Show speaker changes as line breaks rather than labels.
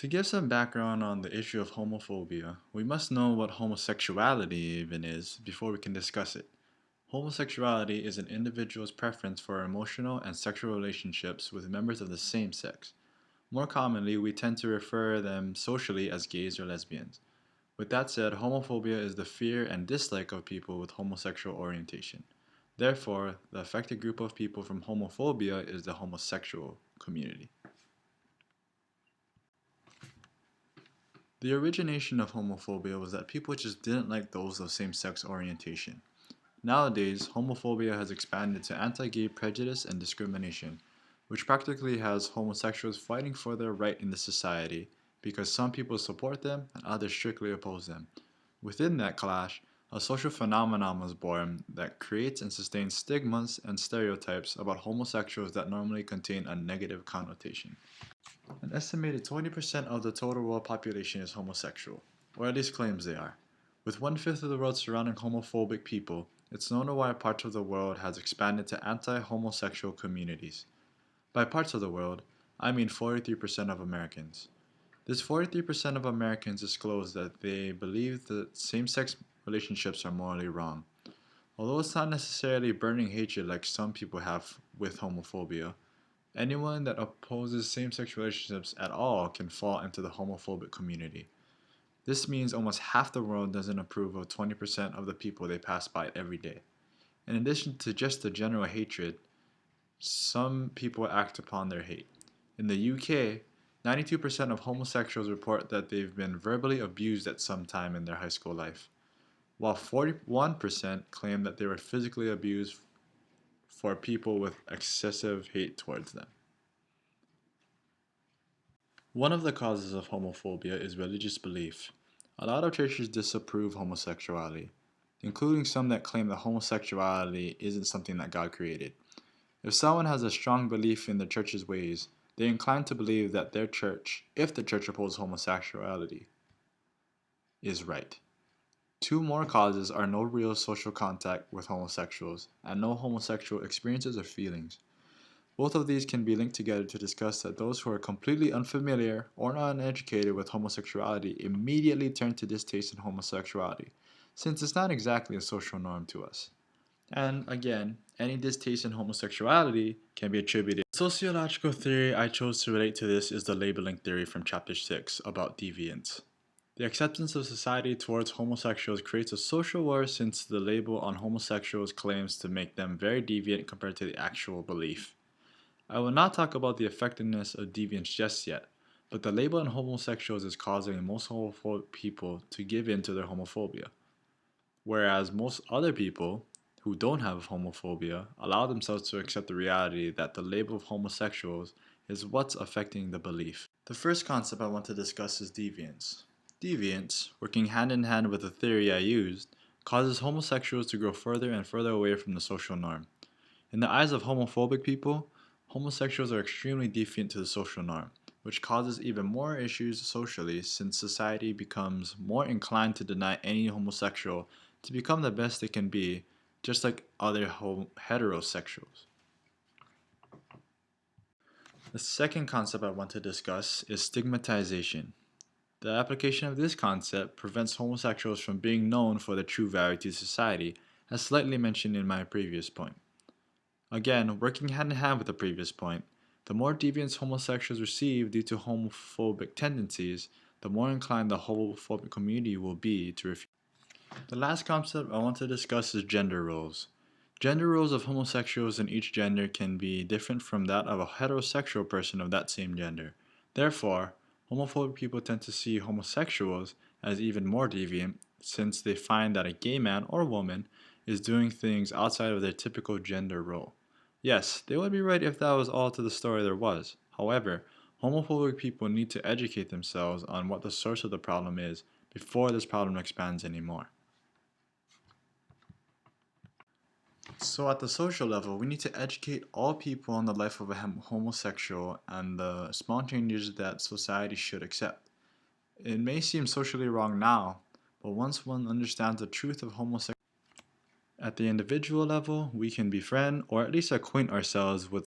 To give some background on the issue of homophobia, we must know what homosexuality even is before we can discuss it. Homosexuality is an individual's preference for emotional and sexual relationships with members of the same sex. More commonly, we tend to refer them socially as gays or lesbians. With that said, homophobia is the fear and dislike of people with homosexual orientation. Therefore, the affected group of people from homophobia is the homosexual community. The origination of homophobia was that people just didn't like those of same-sex orientation. Nowadays, homophobia has expanded to anti-gay prejudice and discrimination, which practically has homosexuals fighting for their right in the society because some people support them and others strictly oppose them. Within that clash, a social phenomenon was born that creates and sustains stigmas and stereotypes about homosexuals that normally contain a negative connotation. An estimated 20% of the total world population is homosexual, or at least claims they are. With one-fifth of the world surrounding homophobic people, it's known why parts of the world has expanded to anti-homosexual communities. By parts of the world, I mean 43% of Americans. This 43% of Americans disclose that they believe that same-sex relationships are morally wrong. Although it's not necessarily burning hatred like some people have with homophobia, anyone that opposes same-sex relationships at all can fall into the homophobic community. This means almost half the world doesn't approve of 20% of the people they pass by every day. In addition to just the general hatred, some people act upon their hate. In the UK, 92% of homosexuals report that they've been verbally abused at some time in their high school life, while 41% claim that they were physically abused for people with excessive hate towards them. One of the causes of homophobia is religious belief. A lot of churches disapprove homosexuality, including some that claim that homosexuality isn't something that God created. If someone has a strong belief in the church's ways, they're inclined to believe that their church, if the church opposes homosexuality, is right. Two more causes are no real social contact with homosexuals and no homosexual experiences or feelings. Both of these can be linked together to discuss that those who are completely unfamiliar or uneducated with homosexuality immediately turn to distaste in homosexuality, since it's not exactly a social norm to us. And again, any distaste in homosexuality can be attributed. The sociological theory I chose to relate to this is the labeling theory from chapter 6 about deviance. The acceptance of society towards homosexuals creates a social war since the label on homosexuals claims to make them very deviant compared to the actual belief. I will not talk about the effectiveness of deviance just yet, but the label on homosexuals is causing most homophobic people to give in to their homophobia, whereas most other people who don't have homophobia allow themselves to accept the reality that the label of homosexuals is what's affecting the belief. The first concept I want to discuss is deviance. Deviance, working hand in hand with the theory I used, causes homosexuals to grow further and further away from the social norm. In the eyes of homophobic people, homosexuals are extremely defiant to the social norm, which causes even more issues socially since society becomes more inclined to deny any homosexual to become the best they can be, just like other heterosexuals. The second concept I want to discuss is stigmatization. The application of this concept prevents homosexuals from being known for their true value to society, as slightly mentioned in my previous point. Again, working hand in hand with the previous point, the more deviance homosexuals receive due to homophobic tendencies, the more inclined the homophobic community will be to refuse. The last concept I want to discuss is gender roles. Gender roles of homosexuals in each gender can be different from that of a heterosexual person of that same gender. Therefore, homophobic people tend to see homosexuals as even more deviant since they find that a gay man or woman is doing things outside of their typical gender role. Yes, they would be right if that was all to the story there was. However, homophobic people need to educate themselves on what the source of the problem is before this problem expands anymore. So at the social level, we need to educate all people on the life of a homosexual and the small changes that society should accept. It may seem socially wrong now, but once one understands the truth of homosexuality, at the individual level, we can befriend or at least acquaint ourselves with